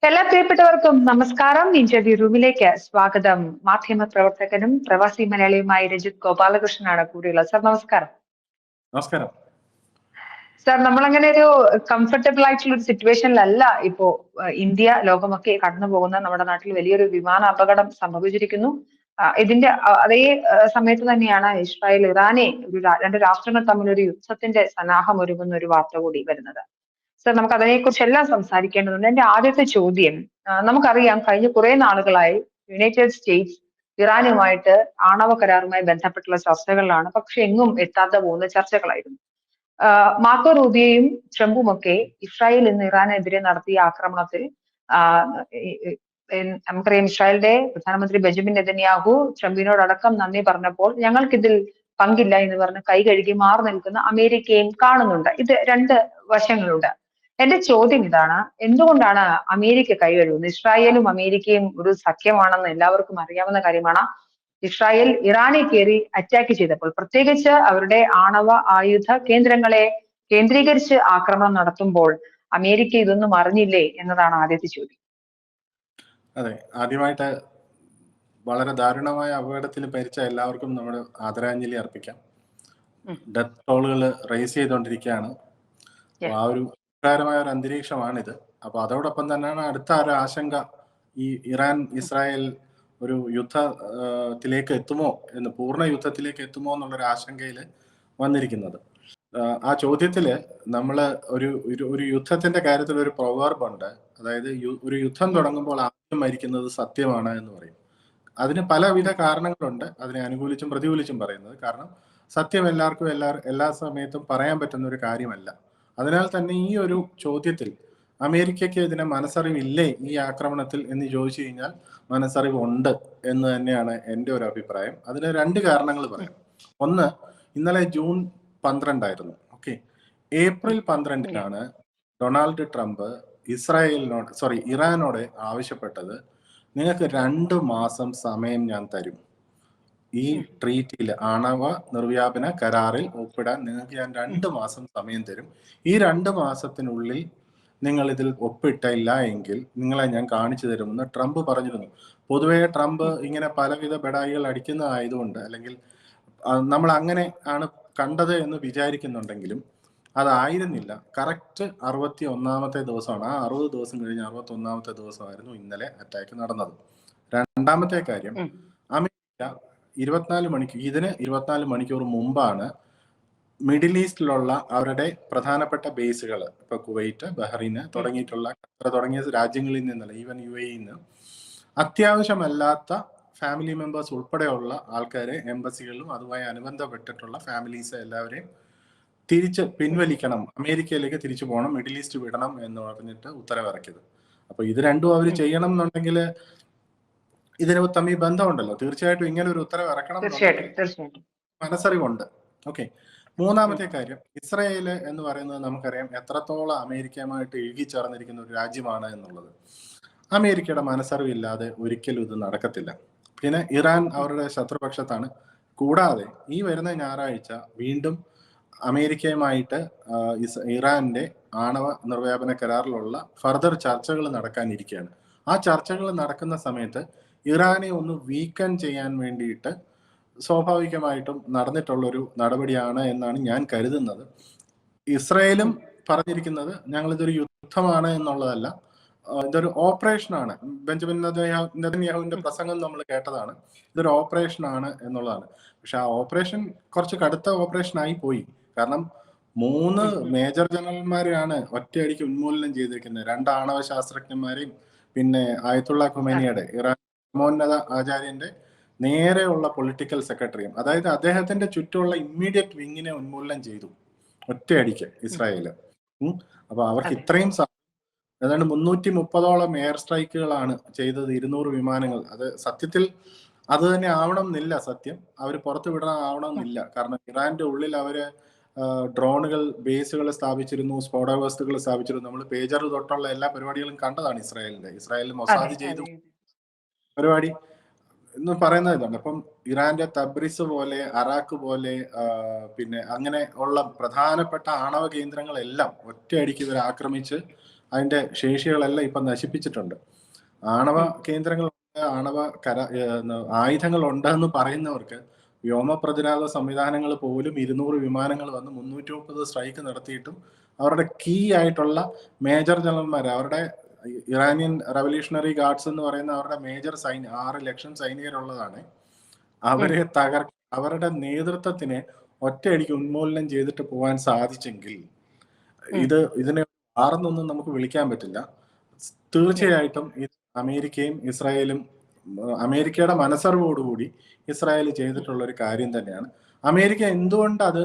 എല്ലാ പ്രിയപ്പെട്ടവർക്കും നമസ്കാരം. ഇന്റർവ്യൂ റൂമിലേക്ക് സ്വാഗതം. മാധ്യമ പ്രവർത്തകനും പ്രവാസി മലയാളിയുമായ രജിത് ഗോപാലകൃഷ്ണനാണ് കൂടെയുള്ളത്. സാർ നമസ്കാരം. നമസ്കാരം സാർ, നമ്മളങ്ങനെ ഒരു കംഫർട്ടബിൾ ആയിട്ടുള്ള ഒരു സിറ്റുവേഷനിലല്ല ഇപ്പോ ഇന്ത്യ ലോകമൊക്കെ കടന്നു പോകുന്ന. നമ്മുടെ നാട്ടിൽ വലിയൊരു വിമാന അപകടം സംഭവിച്ചിരിക്കുന്നു. ഇതിന്റെ അതേ സമയത്ത് തന്നെയാണ് ഇസ്രായേൽ ഇറാനെ രണ്ട് രാഷ്ട്രങ്ങൾ തമ്മിൽ ഒരു യുദ്ധത്തിന്റെ സന്നാഹം ഒരുങ്ങുന്ന ഒരു വാർത്ത കൂടി വരുന്നത്. സർ, നമുക്ക് അതിനെക്കുറിച്ചെല്ലാം സംസാരിക്കേണ്ടതുണ്ട്. എന്റെ ആദ്യത്തെ ചോദ്യം, നമുക്കറിയാം കഴിഞ്ഞ കുറെ നാളുകളായി യുണൈറ്റഡ് സ്റ്റേറ്റ്സ് ഇറാനുമായിട്ട് ആണവ കരാറുമായി ബന്ധപ്പെട്ടുള്ള ചർച്ചകളിലാണ്. പക്ഷെ എങ്ങും എത്താതെ പോകുന്ന ചർച്ചകളായിരുന്നു. മാർക്കോ റൂബിയോയും ട്രംപുമൊക്കെ ഇസ്രായേൽ ഇന്ന് ഇറാനെതിരെ നടത്തിയ ആക്രമണത്തിൽ നമുക്കറിയാം ഇസ്രായേലിന്റെ പ്രധാനമന്ത്രി ബെഞ്ചമിൻ നെതന്യാഹു ട്രംപിനോടടക്കം നന്ദി പറഞ്ഞപ്പോൾ ഞങ്ങൾക്കിതിൽ പങ്കില്ല എന്ന് പറഞ്ഞ് കൈ കഴുകി മാറി നിൽക്കുന്ന അമേരിക്കയും കാണുന്നുണ്ട്. ഇത് രണ്ട് വശങ്ങളുണ്ട്. എന്റെ ചോദ്യം ഇതാണ്, എന്തുകൊണ്ടാണ് അമേരിക്ക കൈ കഴുകുന്നത്? ഇസ്രായേലും അമേരിക്കയും ഒരു സഖ്യമാണെന്ന് എല്ലാവർക്കും അറിയാവുന്ന കാര്യമാണ്. ഇസ്രായേൽ ഇറാനെ കയറി അറ്റാക്ക് ചെയ്തപ്പോൾ, പ്രത്യേകിച്ച് അവരുടെ ആണവ ആയുധ കേന്ദ്രങ്ങളെ കേന്ദ്രീകരിച്ച് ആക്രമണം നടത്തുമ്പോൾ അമേരിക്ക ഇതൊന്നും അറിഞ്ഞില്ലേ എന്നതാണ് ആദ്യത്തെ ചോദ്യം. അതെ, ആദ്യമായിട്ട് വളരെ ദാരുണമായ അപകടത്തിൽ മരിച്ച എല്ലാവർക്കും നമ്മുടെ ആദരാഞ്ജലി അർപ്പിക്കാം. ഡെത്ത് ടോളുകൾ റേസ് ചെയ്തുകൊണ്ടിരിക്കുകയാണ്. ആ ഒരു വികാരമായ ഒരു അന്തരീക്ഷമാണിത്. അപ്പൊ അതോടൊപ്പം തന്നെയാണ് അടുത്ത ഒരു ആശങ്ക, ഈ ഇറാൻ ഇസ്രായേൽ ഒരു യുദ്ധത്തിലേക്ക് എത്തുമോ എന്ന്, പൂർണ്ണ യുദ്ധത്തിലേക്ക് എത്തുമോ എന്നുള്ളൊരു ആശങ്കയിൽ വന്നിരിക്കുന്നത്. ആ ചോദ്യത്തില് നമ്മള് ഒരു യുദ്ധത്തിന്റെ കാര്യത്തിൽ ഒരു പ്രൊവർബ് ഉണ്ട്. അതായത് ഒരു യുദ്ധം തുടങ്ങുമ്പോൾ ആദ്യം മരിക്കുന്നത് സത്യമാണ് എന്ന് പറയും. അതിന് പലവിധ കാരണങ്ങളുണ്ട്, അതിനെ അനുകൂലിച്ചും പ്രതികൂലിച്ചും പറയുന്നത്. കാരണം സത്യം എല്ലാവർക്കും എല്ലാ സമയത്തും പറയാൻ പറ്റുന്ന ഒരു കാര്യമല്ല. അതിനാൽ തന്നെ ഈ ഒരു ചോദ്യത്തിൽ അമേരിക്കയ്ക്ക് ഇതിനെ മനസ്സറിവില്ലേ ഈ ആക്രമണത്തിൽ എന്ന് ചോദിച്ചു കഴിഞ്ഞാൽ മനസ്സറിവ് ഉണ്ട് എന്ന് തന്നെയാണ് എൻ്റെ ഒരു അഭിപ്രായം. അതിന് രണ്ട് കാരണങ്ങൾ പറയാം. ഒന്ന്, ഇന്നലെ June 12 okay, April 12 Donald Trump ഇറാനോട് ആവശ്യപ്പെട്ടത്, നിങ്ങൾക്ക് 2 മാസം സമയം ഞാൻ തരും, ഈ ട്രീറ്റിൽ ആണവ നിർവ്യാപന കരാറിൽ ഒപ്പിടാൻ നിങ്ങൾക്ക് ഞാൻ 2 മാസം സമയം തരും. ഈ 2 മാസത്തിനുള്ളിൽ നിങ്ങൾ ഇതിൽ ഒപ്പിട്ടില്ല എങ്കിൽ നിങ്ങളെ ഞാൻ കാണിച്ചു തരുമെന്ന് ട്രംപ് പറഞ്ഞിരുന്നു. പൊതുവെ ട്രംപ് ഇങ്ങനെ പലവിധ ബെടായികൾ അടിക്കുന്നതായതുകൊണ്ട്, അല്ലെങ്കിൽ നമ്മൾ അങ്ങനെ ആണ് കണ്ടത് എന്ന് വിചാരിക്കുന്നുണ്ടെങ്കിലും അതായിരുന്നില്ല. കറക്റ്റ് 61ാമത്തെ ദിവസമാണ്. ആ 60 ദിവസം കഴിഞ്ഞ് 61ാമത്തെ ദിവസമായിരുന്നു ഇന്നലെ അറ്റാക്ക് നടന്നത്. രണ്ടാമത്തെ കാര്യം, അമേരിക്ക 24 മണിക്കൂർ മുമ്പാണ് മിഡിൽ ഈസ്റ്റിലുള്ള അവരുടെ പ്രധാനപ്പെട്ട ബേസുകൾ, ഇപ്പൊ കുവൈറ്റ്, ബഹ്റൈൻ തുടങ്ങിയിട്ടുള്ള തുടങ്ങിയ രാജ്യങ്ങളിൽ നിന്നല്ല, ഈവൻ UAE അത്യാവശ്യമല്ലാത്ത ഫാമിലി മെമ്പേഴ്സ് ഉൾപ്പെടെയുള്ള ആൾക്കാരെ, എംബസികളിലും അതുമായി അനുബന്ധപ്പെട്ടിട്ടുള്ള ഫാമിലീസ് എല്ലാവരെയും തിരിച്ച് പിൻവലിക്കണം, അമേരിക്കയിലേക്ക് തിരിച്ചു പോകണം, മിഡിൽ ഈസ്റ്റ് വിടണം എന്ന് പറഞ്ഞിട്ട് ഉത്തരവിറക്കിയത്. അപ്പൊ ഇത് രണ്ടും അവർ ചെയ്യണം എന്നുണ്ടെങ്കിൽ ഇതിന് തമ്മിൽ ബന്ധമുണ്ടല്ലോ. തീർച്ചയായിട്ടും ഇങ്ങനെ ഒരു ഉത്തരവ് ഇറക്കണം, മനസ്സറിവുണ്ട്. ഓക്കെ. മൂന്നാമത്തെ കാര്യം, ഇസ്രായേൽ എന്ന് പറയുന്നത് നമുക്കറിയാം എത്രത്തോളം അമേരിക്കയുമായിട്ട് ഇഴുകിച്ചേർന്നിരിക്കുന്ന ഒരു രാജ്യമാണ് എന്നുള്ളത്. അമേരിക്കയുടെ മനസ്സറിവില്ലാതെ ഒരിക്കലും ഇത് നടക്കത്തില്ല. പിന്നെ ഇറാൻ അവരുടെ ശത്രുപക്ഷത്താണ്. കൂടാതെ ഈ വരുന്ന ഞായറാഴ്ച വീണ്ടും അമേരിക്കയുമായിട്ട് ഇറാന്റെ ആണവ നിർവ്യാപന കരാറിലുള്ള ഫർദർ ചർച്ചകൾ നടക്കാനിരിക്കുകയാണ്. ആ ചർച്ചകൾ നടക്കുന്ന സമയത്ത് ഇറാനെ ഒന്ന് വീക്കൻ ചെയ്യാൻ വേണ്ടിയിട്ട് സ്വാഭാവികമായിട്ടും നടന്നിട്ടുള്ളൊരു നടപടിയാണ് എന്നാണ് ഞാൻ കരുതുന്നത്. ഇസ്രായേലും പറഞ്ഞിരിക്കുന്നത് ഞങ്ങളിതൊരു യുദ്ധമാണ് എന്നുള്ളതല്ല, ഇതൊരു ഓപ്പറേഷനാണ്. ബെഞ്ചമിൻ നെതന്യാഹുവിന്റെ പ്രസംഗം നമ്മൾ കേട്ടതാണ്, ഇതൊരു ഓപ്പറേഷനാണ് എന്നുള്ളതാണ്. പക്ഷെ ആ ഓപ്പറേഷൻ കുറച്ച് കടുത്ത ഓപ്പറേഷനായി പോയി. കാരണം 3 മേജർ ജനറൽമാരെയാണ് ഒറ്റയടിക്ക് ഉന്മൂലനം ചെയ്തിരിക്കുന്നത്. 2 ആണവ ശാസ്ത്രജ്ഞന്മാരെയും പിന്നെ ആയത്തുള്ള ഖുമൈനിയുടെ, ഇറാൻ പരമോന്നത ആചാര്യന്റെ നേരെയുള്ള പൊളിറ്റിക്കൽ സെക്രട്ടറിയും, അതായത് അദ്ദേഹത്തിന്റെ ചുറ്റുമുള്ള ഇമ്മീഡിയറ്റ് വിങ്ങിനെ ഉന്മൂലനം ചെയ്തു ഒറ്റയടിക്ക് ഇസ്രായേല്. അപ്പൊ അവർക്ക് ഇത്രയും ഏതാണ്ട് 330ഓളം എയർ സ്ട്രൈക്കുകളാണ് ചെയ്തത്, 200 വിമാനങ്ങൾ. അത് സത്യത്തിൽ അത് തന്നെ ആവണം എന്നില്ല, സത്യം അവർ പുറത്തു വിടാൻ ആവണം എന്നില്ല. കാരണം ഇറാന്റെ ഉള്ളിൽ അവര് ഡ്രോണുകൾ, ബേസുകൾ സ്ഥാപിച്ചിരുന്നു, സ്ഫോടക വസ്തുക്കൾ സ്ഥാപിച്ചിരുന്നു. നമ്മൾ പേജർ തൊട്ടുള്ള എല്ലാ പരിപാടികളും കണ്ടതാണ്. ഇസ്രായേലിൽ മൊസാദ് ചെയ്തു പരിപാടി എന്ന് പറയുന്നത് ഇതാണ്. അപ്പം ഇറാന്റെ തബ്രിസ് പോലെ, അറാഖ് പോലെ, പിന്നെ അങ്ങനെ ഉള്ള പ്രധാനപ്പെട്ട ആണവ കേന്ദ്രങ്ങളെല്ലാം ഒറ്റയടിക്ക് ഇവർ ആക്രമിച്ച് അതിന്റെ ശേഷികളെല്ലാം ഇപ്പൊ നശിപ്പിച്ചിട്ടുണ്ട്. ആണവ കേന്ദ്രങ്ങളുണ്ട്, ആയുധങ്ങൾ ഉണ്ടെന്ന് പറയുന്നവർക്ക് വ്യോമ പ്രതിരോധ സംവിധാനങ്ങൾ പോലും 200 വിമാനങ്ങൾ വന്ന് 330 സ്ട്രൈക്ക് നടത്തിയിട്ടും അവരുടെ കീ ആയിട്ടുള്ള മേജർ ജനറൽമാർ, അവരുടെ ഇറാനിയൻ റവല്യൂഷണറി ഗാർഡ്സ് എന്ന് പറയുന്ന അവരുടെ മേജർ 6 ലക്ഷം സൈനികരുള്ളതാണ്. അവരെ അവരുടെ നേതൃത്വത്തിനെ ഒറ്റയടിക്ക് ഉന്മൂലനം ചെയ്തിട്ട് പോകാൻ സാധിച്ചെങ്കിൽ ഇതിനെ ആർന്നൊന്നും നമുക്ക് വിളിക്കാൻ പറ്റില്ല. തീർച്ചയായിട്ടും അമേരിക്കയും ഇസ്രായേലും, അമേരിക്കയുടെ മനസ്സറിവോടുകൂടി ഇസ്രായേൽ ചെയ്തിട്ടുള്ള ഒരു കാര്യം തന്നെയാണ്. അമേരിക്ക എന്തുകൊണ്ട് അത്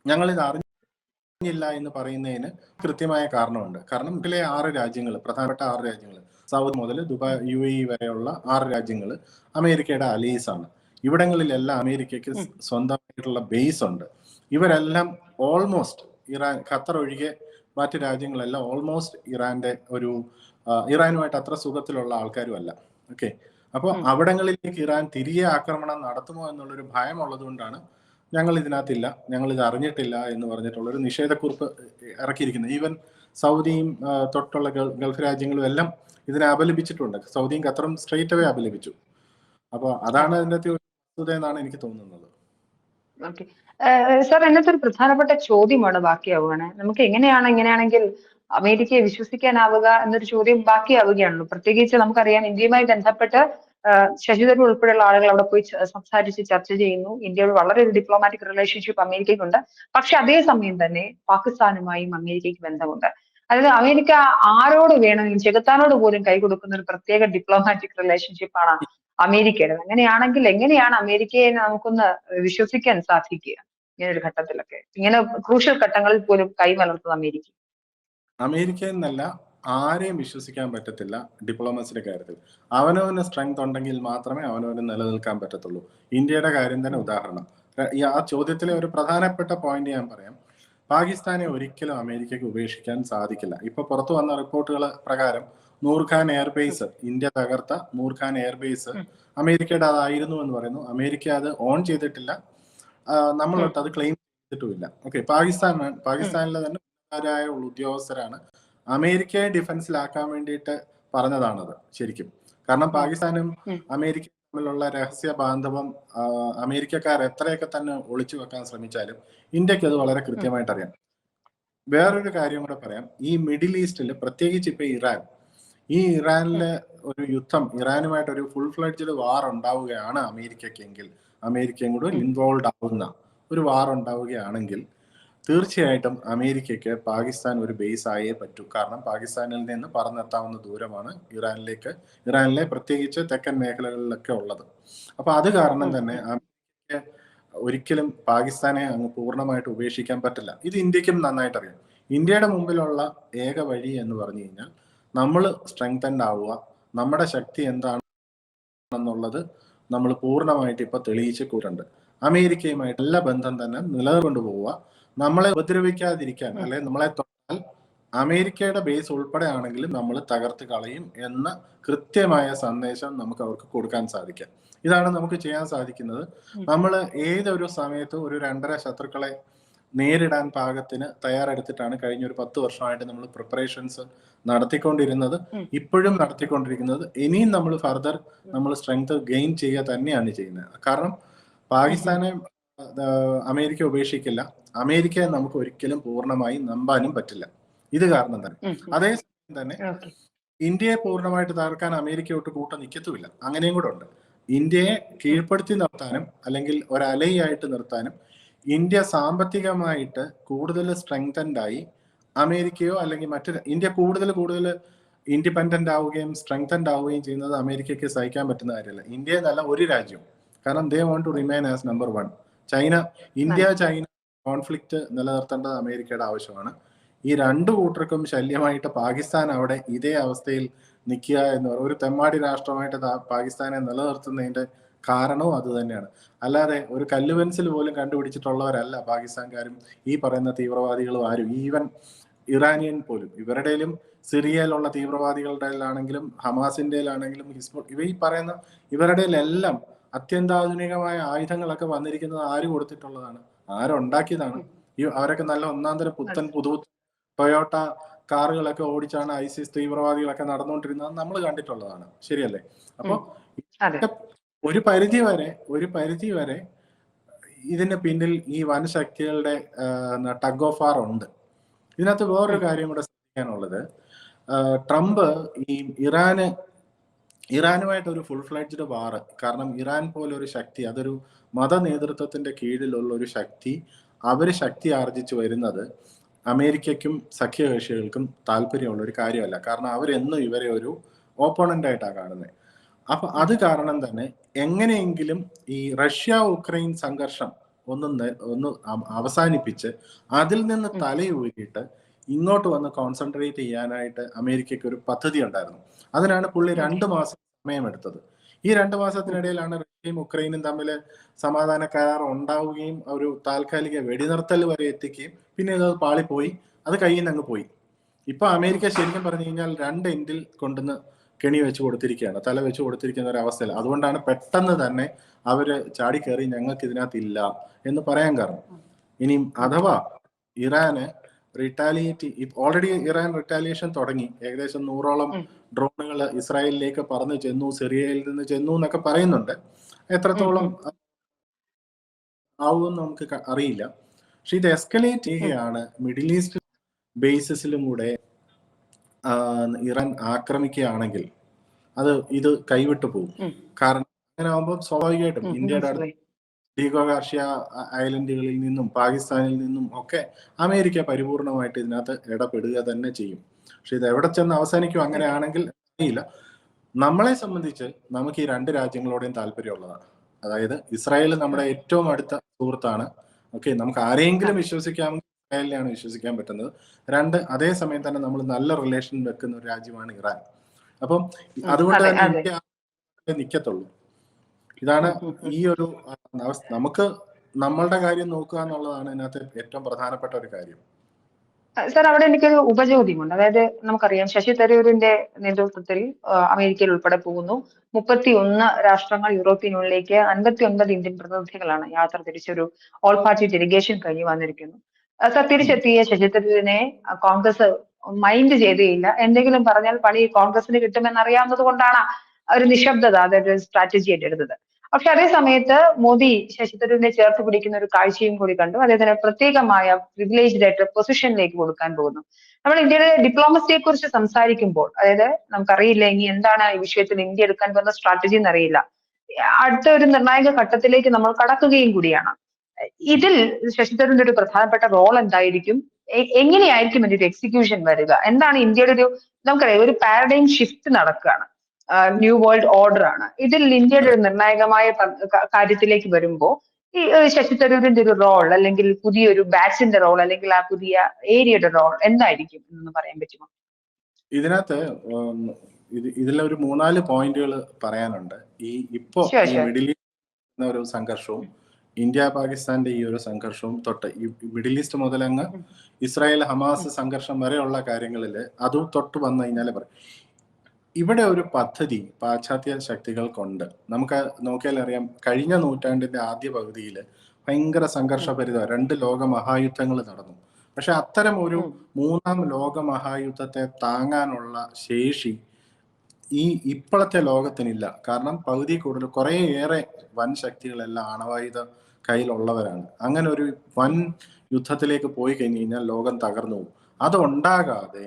ഞങ്ങളിത് അറിഞ്ഞില്ല എന്ന് പറയുന്നതിന് കൃത്യമായ കാരണമുണ്ട്. കാരണം ഇതിലെ 6 രാജ്യങ്ങൾ, പ്രധാനപ്പെട്ട 6 രാജ്യങ്ങൾ, സൗദി മുതൽ ദുബായ്, UAE വരെയുള്ള 6 രാജ്യങ്ങൾ അമേരിക്കയുടെ അലീസ് ആണ്. ഇവിടങ്ങളിലെല്ലാം അമേരിക്കയ്ക്ക് സ്വന്തമായിട്ടുള്ള ബേസ് ഉണ്ട്. ഇവരെല്ലാം ഓൾമോസ്റ്റ് ഇറാൻ, ഖത്തർ ഒഴികെ മറ്റു രാജ്യങ്ങളെല്ലാം ഓൾമോസ്റ്റ് ഇറാനുമായിട്ട് അത്ര സുഖത്തിലുള്ള ആൾക്കാരും അല്ല. ഓക്കെ, അപ്പോൾ അവിടങ്ങളിലേക്ക് ഇറാൻ തിരികെ ആക്രമണം നടത്തുമോ എന്നുള്ളൊരു ഭയം ഉള്ളതുകൊണ്ടാണ് ഞങ്ങൾ ഇതിനകത്തില്ല, ഞങ്ങൾ ഇത് അറിഞ്ഞിട്ടില്ല എന്ന് പറഞ്ഞിട്ടുള്ള ഒരു നിഷേധക്കുറിപ്പ് ഇറക്കിയിരിക്കുന്നത്. ഈവൻ സൗദിയും തൊട്ടുള്ള ഗൾഫ് രാജ്യങ്ങളും എല്ലാം ഇതിനെ അപലപിച്ചിട്ടുണ്ട്. സൗദിയും ഖത്തറും സ്ട്രെയിറ്റ് അവേ അപലപിച്ചു. അപ്പോൾ അതാണ് അതിൻ്റെ അകത്ത് വസ്തുത എന്നാണ് എനിക്ക് തോന്നുന്നത്. സാർ, എന്നത്തെ ഒരു പ്രധാനപ്പെട്ട ചോദ്യമാണ് ബാക്കിയാവുകയാണ്. നമുക്ക് ഇങ്ങനെയാണെങ്കിൽ അമേരിക്കയെ വിശ്വസിക്കാനാവുക എന്നൊരു ചോദ്യം ബാക്കിയാവുകയാണല്ലോ. പ്രത്യേകിച്ച് നമുക്കറിയാം, ഇന്ത്യയുമായി ബന്ധപ്പെട്ട് ശശി തരൂർ ഉൾപ്പെടെയുള്ള ആളുകൾ അവിടെ പോയി സംസാരിച്ച് ചർച്ച ചെയ്യുന്നു. ഇന്ത്യയോട് വളരെ ഒരു ഡിപ്ലോമാറ്റിക് റിലേഷൻഷിപ്പ് അമേരിക്കയ്ക്കുണ്ട്. പക്ഷെ അതേസമയം തന്നെ പാകിസ്ഥാനുമായും അമേരിക്കയ്ക്ക് ബന്ധമുണ്ട്. അതായത് അമേരിക്ക ആരോട് വേണമെങ്കിലും, ചെകുത്താനോട് പോലും കൈ കൊടുക്കുന്ന ഒരു പ്രത്യേക ഡിപ്ലോമാറ്റിക് റിലേഷൻഷിപ്പാണ് അമേരിക്കയുടെ. അങ്ങനെയാണെങ്കിൽ എങ്ങനെയാണ് അമേരിക്കയെ നമുക്കൊന്ന് വിശ്വസിക്കാൻ സാധിക്കുക ഇങ്ങനെ ഒരു ഘട്ടത്തിലൊക്കെ, ഇങ്ങനെ ക്രൂഷ്യൽ ഘട്ടങ്ങളിൽ പോലും കൈമലർത്തുന്ന അമേരിക്ക? അമേരിക്ക എന്നല്ല, ആരെയും വിശ്വസിക്കാൻ പറ്റത്തില്ല ഡിപ്ലോമസിയുടെ കാര്യത്തിൽ. അവനവന് സ്ട്രെങ്ത് ഉണ്ടെങ്കിൽ മാത്രമേ അവനവന് നിലനിൽക്കാൻ പറ്റത്തുള്ളൂ. ഇന്ത്യയുടെ കാര്യം തന്നെ ഉദാഹരണം. ആ ചോദ്യത്തിലെ ഒരു പ്രധാനപ്പെട്ട പോയിന്റ് ഞാൻ പറയാം. പാകിസ്ഥാനെ ഒരിക്കലും അമേരിക്കയ്ക്ക് ഉപേക്ഷിക്കാൻ സാധിക്കില്ല. ഇപ്പൊ പുറത്തു വന്ന റിപ്പോർട്ടുകൾ പ്രകാരം നൂർഖാൻ എയർബേസ്, ഇന്ത്യ തകർത്ത നൂർഖാൻ എയർബേസ് അമേരിക്കയുടെ അതായിരുന്നു എന്ന് പറയുന്നു. അമേരിക്ക അത് ഓൺ ചെയ്തിട്ടില്ല, നമ്മളൊട്ട് അത് ക്ലെയിം ചെയ്തിട്ടുമില്ല. ഓക്കെ, പാകിസ്ഥാനിലെ തന്നെ ഉദ്യോഗസ്ഥരാണ് അമേരിക്കയെ ഡിഫൻസിലാക്കാൻ വേണ്ടിയിട്ട് പറഞ്ഞതാണത് ശരിക്കും. കാരണം പാകിസ്ഥാനും അമേരിക്കയും തമ്മിലുള്ള രഹസ്യ ബാന്ധവം അമേരിക്കക്കാർ എത്രയൊക്കെ തന്നെ ഒളിച്ചു വെക്കാൻ ശ്രമിച്ചാലും ഇന്ത്യക്ക് അത് വളരെ കൃത്യമായിട്ട് അറിയാം. വേറൊരു കാര്യം കൂടെ പറയാം. ഈ മിഡിൽ ഈസ്റ്റിൽ, പ്രത്യേകിച്ച് ഇപ്പൊ ഇറാനിലെ ഒരു യുദ്ധം, ഇറാനുമായിട്ട് ഒരു ഫുൾ ഫ്ലെഡ്ജ്ഡ് വാർ ഉണ്ടാവുകയാണ് അമേരിക്കയ്ക്കെങ്കിൽ, അമേരിക്കയും കൂടെ ഇൻവോൾവ് ആവുന്ന ഒരു വാർ ഉണ്ടാവുകയാണെങ്കിൽ തീർച്ചയായിട്ടും അമേരിക്കയ്ക്ക് പാകിസ്ഥാൻ ഒരു ബേസ് ആയേ പറ്റൂ. കാരണം പാകിസ്ഥാനിൽ നിന്ന് പറന്നെത്താവുന്ന ദൂരമാണ് ഇറാനിലെ പ്രത്യേകിച്ച് തെക്കൻ മേഖലകളിലൊക്കെ ഉള്ളത്. അപ്പൊ അത് കാരണം തന്നെ അമേരിക്ക ഒരിക്കലും പാകിസ്ഥാനെ അങ്ങ് പൂർണ്ണമായിട്ട് ഉപേക്ഷിക്കാൻ പറ്റില്ല. ഇത് ഇന്ത്യക്കും നന്നായിട്ട് അറിയാം. ഇന്ത്യയുടെ മുമ്പിലുള്ള ഏക വഴി എന്ന് പറഞ്ഞു കഴിഞ്ഞാൽ നമ്മൾ സ്ട്രെങ്തൻഡ് ആവുക, നമ്മുടെ ശക്തി എന്താണെന്നുള്ളത് നമ്മൾ പൂർണ്ണമായിട്ട് ഇപ്പൊ തെളിയിച്ച് കൂട്ടുണ്ട്. അമേരിക്കയുമായിട്ട് എല്ലാ ബന്ധം തന്നെ നിലകൊണ്ടു പോവുക, നമ്മളെ ഉപദ്രവിക്കാതിരിക്കാൻ, അല്ലെങ്കിൽ നമ്മളെ തൊട്ടാൽ അമേരിക്കയുടെ ബേസ് ഉൾപ്പെടെ ആണെങ്കിലും നമ്മൾ തകർത്ത് കളയും എന്ന കൃത്യമായ സന്ദേശം നമുക്ക് അവർക്ക് കൊടുക്കാൻ സാധിക്കാം. ഇതാണ് നമുക്ക് ചെയ്യാൻ സാധിക്കുന്നത്. നമ്മൾ ഏതൊരു സമയത്തും ഒരു 2.5 ശത്രുക്കളെ നേരിടാൻ പാകത്തിന് തയ്യാറെടുത്തിട്ടാണ് കഴിഞ്ഞ ഒരു 10 വർഷമായിട്ട് നമ്മൾ പ്രിപ്പറേഷൻസ് നടത്തിക്കൊണ്ടിരുന്നത്, ഇപ്പോഴും നടത്തിക്കൊണ്ടിരിക്കുന്നത്. ഇനിയും നമ്മൾ ഫർദർ സ്ട്രെങ്ത് ഗെയിൻ ചെയ്യുക തന്നെയാണ് ചെയ്യുന്നത്. കാരണം പാകിസ്ഥാനെ അമേരിക്ക ഉപേക്ഷിക്കില്ല, അമേരിക്കയെ നമുക്ക് ഒരിക്കലും പൂർണ്ണമായി നമ്പാനും പറ്റില്ല. ഇത് കാരണം തന്നെ. അതേസമയം തന്നെ ഇന്ത്യയെ പൂർണ്ണമായിട്ട് തകർക്കാൻ അമേരിക്ക ഒട്ട് കൂട്ടം നിൽക്കത്തുമില്ല. അങ്ങനെയും കൂടെ ഉണ്ട്. ഇന്ത്യയെ കീഴ്പ്പെടുത്തി നിർത്താനും അല്ലെങ്കിൽ ഒരലയായിട്ട് നിർത്താനും ഇന്ത്യ സാമ്പത്തികമായിട്ട് കൂടുതൽ സ്ട്രെങ്തൻഡ് ആയി അമേരിക്കയോ അല്ലെങ്കിൽ ഇന്ത്യ കൂടുതൽ ഇൻഡിപെൻഡന്റ് ആവുകയും സ്ട്രെങ്തൻഡ് ആവുകയും ചെയ്യുന്നത് അമേരിക്കയ്ക്ക് സഹിക്കാൻ പറ്റുന്ന കാര്യമല്ല. ഇന്ത്യ എന്നല്ല ഒരു രാജ്യം. കാരണം they want to remain as number 1. India China conflict നിലനിർത്തേണ്ടത് അമേരിക്കയുടെ ആവശ്യമാണ്. ഈ രണ്ടു കൂട്ടർക്കും ശല്യമായിട്ട് പാകിസ്ഥാൻ അവിടെ ഇതേ അവസ്ഥയിൽ നിൽക്കുക എന്ന് പറയുന്നത്, ഒരു തെമ്മാടി രാഷ്ട്രമായിട്ട് പാകിസ്ഥാനെ നിലനിർത്തുന്നതിന്റെ കാരണവും അത് തന്നെയാണ്. അല്ലാതെ ഒരു കല്ലുപെൻസിൽ പോലും കണ്ടുപിടിച്ചിട്ടുള്ളവരല്ല പാകിസ്ഥാൻകാരും ഈ പറയുന്ന തീവ്രവാദികളും ആരും. ഈവൻ ഇറാനിയൻ പോലും, ഇവരുടെയിലും സിറിയയിലുള്ള തീവ്രവാദികളുടെ ആണെങ്കിലും ഹമാസിന്റെ ആണെങ്കിലും ഈ പറയുന്ന ഇവരുടെയിലെല്ലാം അത്യന്താധുനികമായ ആയുധങ്ങളൊക്കെ വന്നിരിക്കുന്നത് ആര് കൊടുത്തിട്ടുള്ളതാണ്, ആരുണ്ടാക്കിയതാണ്? അവരൊക്കെ നല്ല ഒന്നാന്തരം പുതു ടൊയോട്ട കാറുകളൊക്കെ ഓടിച്ചാണ് ഐസിസ് തീവ്രവാദികളൊക്കെ നടന്നുകൊണ്ടിരുന്നത് നമ്മൾ കണ്ടിട്ടുള്ളതാണ്. ശരിയല്ലേ? അപ്പൊ ഒരു പരിധി വരെ ഇതിന് പിന്നിൽ ഈ വൻ ശക്തികളുടെ ടഗ് ഓഫ് വാർ ഉണ്ട്. ഇതിനകത്ത് വേറൊരു കാര്യം കൂടെ ശ്രദ്ധിക്കാനുള്ളത്, ട്രംപ് ഈ ഇറാനുമായിട്ട് ഒരു ഫുൾ ഫ്ലെഡ്ജ്ഡ് വാർ, കാരണം ഇറാൻ പോലൊരു ശക്തി, അതൊരു മത നേതൃത്വത്തിന്റെ കീഴിലുള്ള ഒരു ശക്തി, അവര് ശക്തി ആർജിച്ചു വരുന്നത് അമേരിക്കയ്ക്കും സഖ്യകക്ഷികൾക്കും താല്പര്യമുള്ള ഒരു കാര്യമല്ല. കാരണം അവരെന്നും ഇവരെ ഒരു ഓപ്പോണന്റ് ആയിട്ടാണ് കാണുന്നത്. അപ്പൊ അത് കാരണം തന്നെ എങ്ങനെയെങ്കിലും ഈ റഷ്യ ഉക്രൈൻ സംഘർഷം ഒന്ന് അവസാനിപ്പിച്ച് അതിൽ നിന്ന് തലയൂരിയിട്ട് ഇങ്ങോട്ട് വന്ന് കോൺസെൻട്രേറ്റ് ചെയ്യാനായിട്ട് അമേരിക്കയ്ക്ക് ഒരു പദ്ധതി ഉണ്ടായിരുന്നു. അതിനാണ് പുള്ളി 2 മാസം സമയമെടുത്തത്. ഈ 2 മാസത്തിനിടയിലാണ് റഷ്യയും ഉക്രൈനും തമ്മിൽ സമാധാന കരാർ ഉണ്ടാവുകയും ഒരു താൽക്കാലിക വെടിനിർത്തൽ വരെ എത്തിക്കുകയും പിന്നെ അത് പാളിപ്പോയി, അത് കയ്യിൽ നിന്ന് അങ്ങ് പോയി. ഇപ്പൊ അമേരിക്ക ശരിക്കും പറഞ്ഞു കഴിഞ്ഞാൽ 2 എൻഡിൽ കൊണ്ടുവന്ന് കെണി വെച്ച് കൊടുത്തിരിക്കുകയാണ്, തല വെച്ച് കൊടുത്തിരിക്കുന്ന ഒരു അവസ്ഥയിൽ. അതുകൊണ്ടാണ് പെട്ടെന്ന് തന്നെ അവര് ചാടിക്കയറി ഞങ്ങൾക്ക് ഇതിനകത്തില്ല എന്ന് പറയാൻ കാരണം. ഇനിയും അഥവാ ഇറാന് ഓൾറെഡി ഇറാൻ റിട്ടാലിയേഷൻ തുടങ്ങി. ഏകദേശം 100ഓളം ഡ്രോണുകൾ ഇസ്രായേലിലേക്ക് പറന്ന് ചെന്നു, സിറിയയിൽ നിന്ന് ചെന്നു എന്നൊക്കെ പറയുന്നുണ്ട്. എത്രത്തോളം ആവുമെന്ന് നമുക്ക് അറിയില്ല. പക്ഷെ ഇത് എസ്കലേറ്റ് ചെയ്യുകയാണ്. മിഡിൽ ഈസ്റ്റ് ബേസിസിലും കൂടെ ഇറാൻ ആക്രമിക്കുകയാണെങ്കിൽ ഇത് കൈവിട്ടു പോകും. കാരണം അങ്ങനെ ആവുമ്പോൾ സ്വാഭാവികമായിട്ടും ഇന്ത്യയുടെ അടുത്ത് ഡീഗോ ഗാർഷ്യ ഐലൻഡുകളിൽ നിന്നും പാകിസ്ഥാനിൽ നിന്നും ഒക്കെ അമേരിക്ക പരിപൂർണമായിട്ട് ഇതിനകത്ത് ഇടപെടുക തന്നെ ചെയ്യും. പക്ഷെ ഇത് എവിടെ ചെന്ന് അവസാനിക്കും അങ്ങനെയാണെങ്കിൽ അറിയില്ല. നമ്മളെ സംബന്ധിച്ച് നമുക്ക് ഈ 2 രാജ്യങ്ങളോടെയും താല്പര്യമുള്ളതാണ്. അതായത് ഇസ്രായേൽ നമ്മുടെ ഏറ്റവും അടുത്ത സുഹൃത്താണ്. ഓക്കെ, നമുക്ക് ആരെങ്കിലും വിശ്വസിക്കാമെങ്കിൽ ഇസ്രായേലിനെയാണ് വിശ്വസിക്കാൻ പറ്റുന്നത്. 2, അതേസമയം തന്നെ നമ്മൾ നല്ല റിലേഷൻ വെക്കുന്ന ഒരു രാജ്യമാണ് ഇറാൻ. അപ്പം അതുകൊണ്ട് തന്നെ ഇന്ത്യ നിൽക്കത്തുള്ളൂ. ഇതാണ് ഈ ഒരു അവസ്ഥ. നമുക്ക് നമ്മളുടെ കാര്യം നോക്കുക എന്നുള്ളതാണ് ഇതിനകത്ത് ഏറ്റവും പ്രധാനപ്പെട്ട ഒരു കാര്യം. സാർ, അവിടെ എനിക്കൊരു ഉപചോദ്യമുണ്ട്. അതായത് നമുക്കറിയാം ശശി തരൂരിന്റെ നേതൃത്വത്തിൽ അമേരിക്കയിൽ ഉൾപ്പെടെ പോകുന്നു. 31 രാഷ്ട്രങ്ങൾ, യൂറോപ്യൻ യൂണിയനിലേക്ക് 59 ഇന്ത്യൻ പ്രതിനിധികളാണ് യാത്ര തിരിച്ചൊരു ഓൾ പാർട്ടി ഡെലിഗേഷൻ കഴിഞ്ഞ് വന്നിരിക്കുന്നു. സാർ, തിരിച്ചെത്തിയ ശശി തരൂരിനെ കോൺഗ്രസ് മൈൻഡ് ചെയ്തേയില്ല. എന്തെങ്കിലും പറഞ്ഞാൽ പണി കോൺഗ്രസിന് കിട്ടുമെന്ന് അറിയാവുന്നത് കൊണ്ടാണ് ഒരു നിശബ്ദത, അതായത് സ്ട്രാറ്റജി ആയിട്ട് എടുത്തത്. പക്ഷെ അതേ സമയത്ത് മോദി ശശി തരൂരിനെ ചേർത്ത് പിടിക്കുന്ന ഒരു കാഴ്ചയും കൂടി കണ്ടു. അദ്ദേഹത്തിന് പ്രത്യേകമായ പ്രിവിലേജ്ഡ് ആയിട്ട് പൊസിഷനിലേക്ക് കൊടുക്കാൻ പോകുന്നു. നമ്മൾ ഇന്ത്യയുടെ ഡിപ്ലോമസിയെ കുറിച്ച് സംസാരിക്കുമ്പോൾ, അതായത് നമുക്കറിയില്ല ഇനി എന്താണ് ഈ വിഷയത്തിൽ ഇന്ത്യ എടുക്കാൻ പോകുന്ന സ്ട്രാറ്റജി എന്നറിയില്ല. അടുത്ത ഒരു നിർണായക ഘട്ടത്തിലേക്ക് നമ്മൾ കടക്കുകയും കൂടിയാണ്. ഇതിൽ ശശി തരൂരിന്റെ ഒരു പ്രധാനപ്പെട്ട റോൾ എന്തായിരിക്കും? എങ്ങനെയായിരിക്കും ഇതിന്റെ ഒരു എക്സിക്യൂഷൻ വരിക? എന്താണ് ഇന്ത്യയുടെ നമുക്കറിയാം ഒരു പാരഡൈം ഷിഫ്റ്റ് നടക്കുകയാണ്, ന്യൂ വേൾഡ് ഓർഡർ ആണ്. ഇതിൽ ഇന്ത്യയുടെ ഒരു നിർണായകമായ കാര്യത്തിലേക്ക് വരുമ്പോൾ ഈ ശശി തരൂരിന്റെ ഒരു റോൾ, അല്ലെങ്കിൽ പുതിയൊരു ബാച്ചിന്റെ റോൾ, അല്ലെങ്കിൽ ആ പുതിയ ഏരിയയുടെ റോൾ എന്തായിരിക്കും എന്ന് പറയാൻ പറ്റുമോ? ഇതിനകത്ത് ഇതിലൊരു 3-4 പോയിന്റുകൾ പറയാനുണ്ട്. ഇപ്പോ മിഡിൽ ഈസ്റ്റ് ഒരു സംഘർഷവും ഇന്ത്യ പാകിസ്ഥാന്റെ ഈ ഒരു സംഘർഷവും തൊട്ട് ഈ മിഡിൽ ഈസ്റ്റ് മുതലങ്ങ് ഇസ്രായേൽ ഹമാസ് സംഘർഷം വരെയുള്ള കാര്യങ്ങളിൽ അതും തൊട്ട് വന്നു കഴിഞ്ഞാൽ പറയും ഇവിടെ ഒരു പദ്ധതി പാശ്ചാത്യ ശക്തികൾക്കുണ്ട്. നമുക്ക് നോക്കിയാൽ അറിയാം, കഴിഞ്ഞ നൂറ്റാണ്ടിന്റെ ആദ്യ പകുതിയിൽ ഭയങ്കര സംഘർഷഭരിത 2 ലോക മഹായുദ്ധങ്ങൾ നടന്നു. പക്ഷെ അത്തരം ഒരു 3ാം ലോക മഹായുദ്ധത്തെ താങ്ങാനുള്ള ശേഷി ഇപ്പോഴത്തെ ലോകത്തിനില്ല. കാരണം പകുതി കൂടുതൽ കുറേയേറെ വൻ ശക്തികളെല്ലാം ആണവായുധ കയ്യിലുള്ളവരാണ്. അങ്ങനെ ഒരു വൻ യുദ്ധത്തിലേക്ക് പോയി കഴിഞ്ഞു കഴിഞ്ഞാൽ ലോകം തകർന്നു പോകും. അതുണ്ടാകാതെ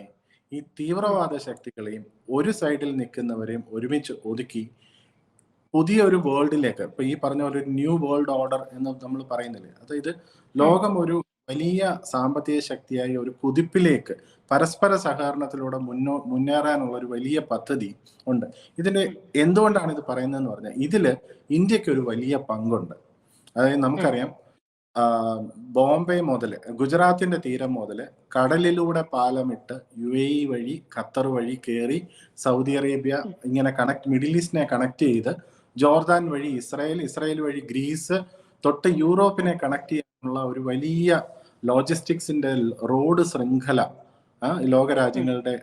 ഈ തീവ്രവാദ ശക്തികളെയും ഒരു സൈഡിൽ നിൽക്കുന്നവരെയും ഒരുമിച്ച് ഒതുക്കി പുതിയൊരു വേൾഡിലേക്ക്, ഇപ്പൊ ഈ പറഞ്ഞ ഒരു ന്യൂ വേൾഡ് ഓർഡർ എന്ന് നമ്മൾ പറയുന്നില്ലേ, അതായത് ലോകം ഒരു വലിയ സാമ്പത്തിക ശക്തിയായി ഒരു കുതിപ്പിലേക്ക് പരസ്പര സഹകരണത്തിലൂടെ മുന്നേറാനുള്ള ഒരു വലിയ പദ്ധതി ഉണ്ട്. ഇതിന്റെ എന്തുകൊണ്ടാണ് ഇത് പറയുന്നതെന്ന് പറഞ്ഞാൽ ഇതില് ഇന്ത്യക്ക് ഒരു വലിയ പങ്കുണ്ട്. അതായത് നമുക്കറിയാം, ബോംബെ മുതൽ ഗുജറാത്തിന്റെ തീരം മുതൽ കടലിലൂടെ പാലമിട്ട് UAE വഴി ഖത്തർ വഴി കയറി സൗദി അറേബ്യ ഇങ്ങനെ മിഡിൽ ഈസ്റ്റിനെ കണക്ട് ചെയ്ത് ജോർദാൻ വഴി ഇസ്രായേൽ വഴി ഗ്രീസ് തൊട്ട് യൂറോപ്പിനെ കണക്ട് ചെയ്യാനുള്ള ഒരു വലിയ ലോജിസ്റ്റിക്സിന്റെ റോഡ് ശൃംഖല ലോകരാജ്യങ്ങളുടെ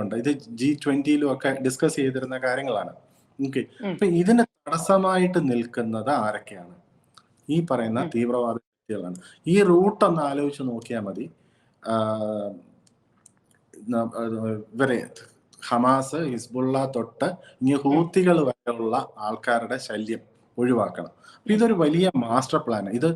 ഉണ്ട്. ഇത് G20 ഒക്കെ ഡിസ്കസ് ചെയ്തിരുന്ന കാര്യങ്ങളാണ്. ഓക്കെ, അപ്പൊ ഇതിന് തടസ്സമായിട്ട് നിൽക്കുന്നത് ആരൊക്കെയാണ്? ഈ പറയുന്ന തീവ്രവാദ ശക്തികളാണ്. ഈ റൂട്ട് ഒന്ന് ആലോചിച്ച് നോക്കിയാൽ മതി. ഇവരെ ഹമാസ്, ഹിസ്ബുള്ള തൊട്ട് ഇനി ഹൂത്തികൾ വരെയുള്ള ആൾക്കാരുടെ ശല്യം ഒഴിവാക്കണം. അപ്പൊ ഇതൊരു വലിയ മാസ്റ്റർ പ്ലാൻ. ഇത്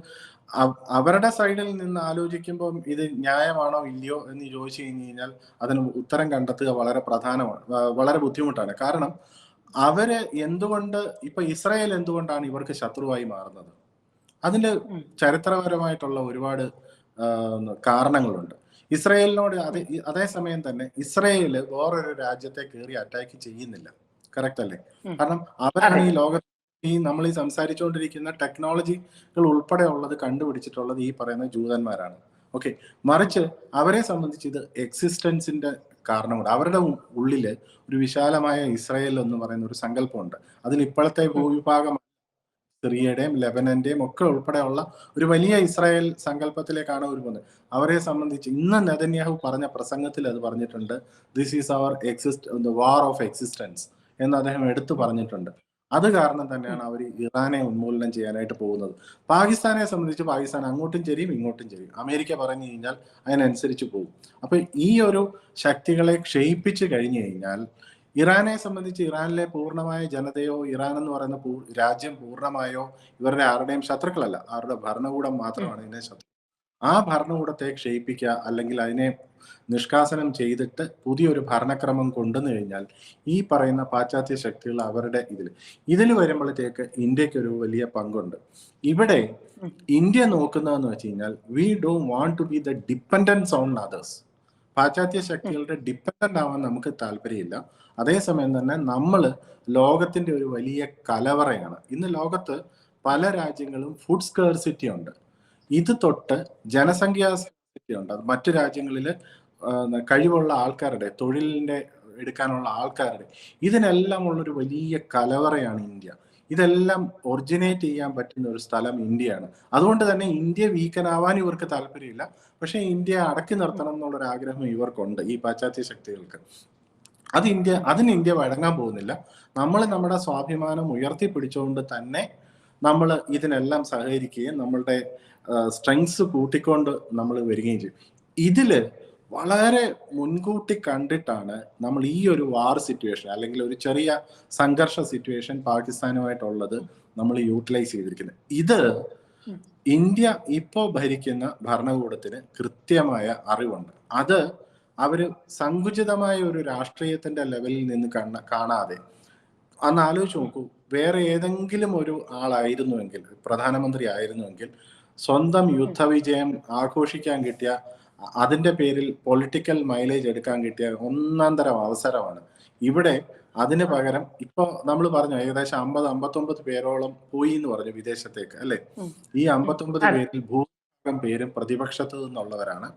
അവരുടെ സൈഡിൽ നിന്ന് ആലോചിക്കുമ്പോൾ ഇത് ന്യായമാണോ ഇല്ലയോ എന്ന് ചോദിച്ചു കഴിഞ്ഞാൽ അതിന് ഉത്തരം കണ്ടെത്തുക വളരെ പ്രധാനമാണ്, വളരെ ബുദ്ധിമുട്ടാണ്. കാരണം അവര് എന്തുകൊണ്ട് ഇപ്പൊ ഇസ്രായേൽ എന്തുകൊണ്ടാണ് ഇവർക്ക് ശത്രുവായി മാറുന്നത്? അതിന്റെ ചരിത്രപരമായിട്ടുള്ള ഒരുപാട് കാരണങ്ങളുണ്ട്. ഇസ്രായേലിനോട് അതേസമയം തന്നെ ഇസ്രായേല് വേറൊരു രാജ്യത്തെ കയറി അറ്റാക്ക് ചെയ്യുന്നില്ല. കറക്റ്റ് അല്ലേ? കാരണം അവരാണ് ഈ ലോകത്ത് നമ്മൾ ഈ സംസാരിച്ചുകൊണ്ടിരിക്കുന്ന ടെക്നോളജികൾ ഉൾപ്പെടെ ഉള്ളത് കണ്ടുപിടിച്ചിട്ടുള്ളത് ഈ പറയുന്ന ജൂതന്മാരാണ്. ഓക്കെ, മറിച്ച് അവരെ സംബന്ധിച്ച് ഇത് എക്സിസ്റ്റൻസിന്റെ കാരണമുണ്ട്. അവരുടെ ഉള്ളില് ഒരു വിശാലമായ ഇസ്രായേൽ എന്ന് പറയുന്ന ഒരു സങ്കല്പമുണ്ട്. അതിൽ ഇപ്പോഴത്തെ ഭൂവിഭാഗം സിറിയയുടെയും ലെബനന്റെയും ഒക്കെ ഉൾപ്പെടെയുള്ള ഒരു വലിയ ഇസ്രായേൽ സങ്കല്പത്തിലേക്കാണ് ഒരു പോകുന്നത്. അവരെ സംബന്ധിച്ച് ഇന്ന് നെതന്യാഹു പറഞ്ഞ പ്രസംഗത്തിൽ അത് പറഞ്ഞിട്ടുണ്ട്. This is our war of existence എന്ന് അദ്ദേഹം എടുത്തു പറഞ്ഞിട്ടുണ്ട്. അത് കാരണം തന്നെയാണ് അവർ ഇറാനെ ഉന്മൂലനം ചെയ്യാനായിട്ട് പോകുന്നത്. പാകിസ്ഥാനെ സംബന്ധിച്ച് പാകിസ്ഥാൻ അങ്ങോട്ടും ചെരിയും ഇങ്ങോട്ടും ചെരിയും. അമേരിക്ക പറഞ്ഞു കഴിഞ്ഞാൽ അതിനനുസരിച്ച് പോകും. അപ്പൊ ഈ ഒരു ശക്തികളെ ക്ഷയിപ്പിച്ചു കഴിഞ്ഞു കഴിഞ്ഞാൽ ഇറാനെ സംബന്ധിച്ച് ഇറാനിലെ പൂർണ്ണമായ ജനതയോ ഇറാൻ എന്ന് പറയുന്ന രാജ്യം പൂർണ്ണമായോ ഇവരുടെ ആരുടെയും ശത്രുക്കളല്ല, അവരുടെ ഭരണകൂടം മാത്രമാണ് ഇതിനെ ശത്രു. ആ ഭരണകൂടത്തെ ക്ഷയിപ്പിക്കുക അല്ലെങ്കിൽ അതിനെ നിഷ്കാസനം ചെയ്തിട്ട് പുതിയൊരു ഭരണക്രമം കൊണ്ടുവന്നു കഴിഞ്ഞാൽ ഈ പറയുന്ന പാശ്ചാത്യ ശക്തികൾ അവരുടെ ഇതിൽ വരുമ്പോഴത്തേക്ക് ഇന്ത്യക്ക് ഒരു വലിയ പങ്കുണ്ട്. ഇവിടെ ഇന്ത്യ നോക്കുന്നതെന്ന് വെച്ച് കഴിഞ്ഞാൽ we don't want to be the dependence on others. പാശ്ചാത്യ ശക്തികളുടെ ഡിപ്പെൻഡന്റ് ആവാൻ നമുക്ക് താല്പര്യമില്ല. അതേസമയം തന്നെ നമ്മൾ ലോകത്തിന്റെ ഒരു വലിയ കലവറയാണ്. ഇന്ന് ലോകത്ത് പല രാജ്യങ്ങളും ഫുഡ് സ്കേർസിറ്റി ഉണ്ട്. ഇത് തൊട്ട് ജനസംഖ്യാ സ്കേർസിറ്റി ഉണ്ട്. അത് മറ്റു രാജ്യങ്ങളിൽ കഴിവുള്ള ആൾക്കാരുടെ തൊഴിലിന്റെ എടുക്കാനുള്ള ആൾക്കാരുടെ ഇതിനെല്ലാം ഉള്ളൊരു വലിയ കലവറയാണ് ഇന്ത്യ. ഇതെല്ലാം ഒറിജിനേറ്റ് ചെയ്യാൻ പറ്റുന്ന ഒരു സ്ഥലം ഇന്ത്യയാണ്. അതുകൊണ്ട് തന്നെ ഇന്ത്യ വീക്കനാവാൻ ഇവർക്ക് താല്പര്യമില്ല. പക്ഷെ ഇന്ത്യ അടക്കി നിർത്തണം എന്നുള്ളൊരു ആഗ്രഹം ഇവർക്കുണ്ട്, ഈ പാശ്ചാത്യ ശക്തികൾക്ക്. അതിന് ഇന്ത്യ വഴങ്ങാൻ പോകുന്നില്ല. നമ്മൾ നമ്മുടെ സ്വാഭിമാനം ഉയർത്തിപ്പിടിച്ചുകൊണ്ട് തന്നെ നമ്മൾ ഇതിനെല്ലാം സഹകരിക്കുകയും നമ്മളുടെ സ്ട്രെങ്സ് കൂട്ടിക്കൊണ്ട് നമ്മൾ വരികയും ചെയ്യും. ഇതില് വളരെ മുൻകൂട്ടി കണ്ടിട്ടാണ് നമ്മൾ ഈ ഒരു വാർ സിറ്റുവേഷൻ അല്ലെങ്കിൽ ഒരു ചെറിയ സംഘർഷ സിറ്റുവേഷൻ പാകിസ്ഥാനുമായിട്ടുള്ളത് നമ്മൾ യൂട്ടിലൈസ് ചെയ്തിരിക്കുന്നത്. ഇത് ഇന്ത്യ ഇപ്പോൾ ഭരിക്കുന്ന ഭരണകൂടത്തിന് കൃത്യമായ അറിവുണ്ട്. അത് അവര് സങ്കുചിതമായ ഒരു രാഷ്ട്രീയത്തിന്റെ ലെവലിൽ നിന്ന് കാണാതെ അന്ന് ആലോചിച്ച് നോക്കൂ, വേറെ ഏതെങ്കിലും ഒരു ആളായിരുന്നുവെങ്കിൽ, പ്രധാനമന്ത്രി ആയിരുന്നുവെങ്കിൽ, സ്വന്തം യുദ്ധവിജയം ആഘോഷിക്കാൻ കിട്ടിയ, അതിന്റെ പേരിൽ പൊളിറ്റിക്കൽ മൈലേജ് എടുക്കാൻ കിട്ടിയ ഒന്നാം തരം അവസരമാണ്. ഇവിടെ അതിന് പകരം ഇപ്പൊ നമ്മൾ പറഞ്ഞു ഏകദേശം 50-59 പേരോളം പോയി എന്ന് പറഞ്ഞു വിദേശത്തേക്ക്, അല്ലെ? ഈ 59 പേരിൽ ഭൂരിഭാഗം പേരും പ്രതിപക്ഷത്ത് നിന്നുള്ളവരാണ്.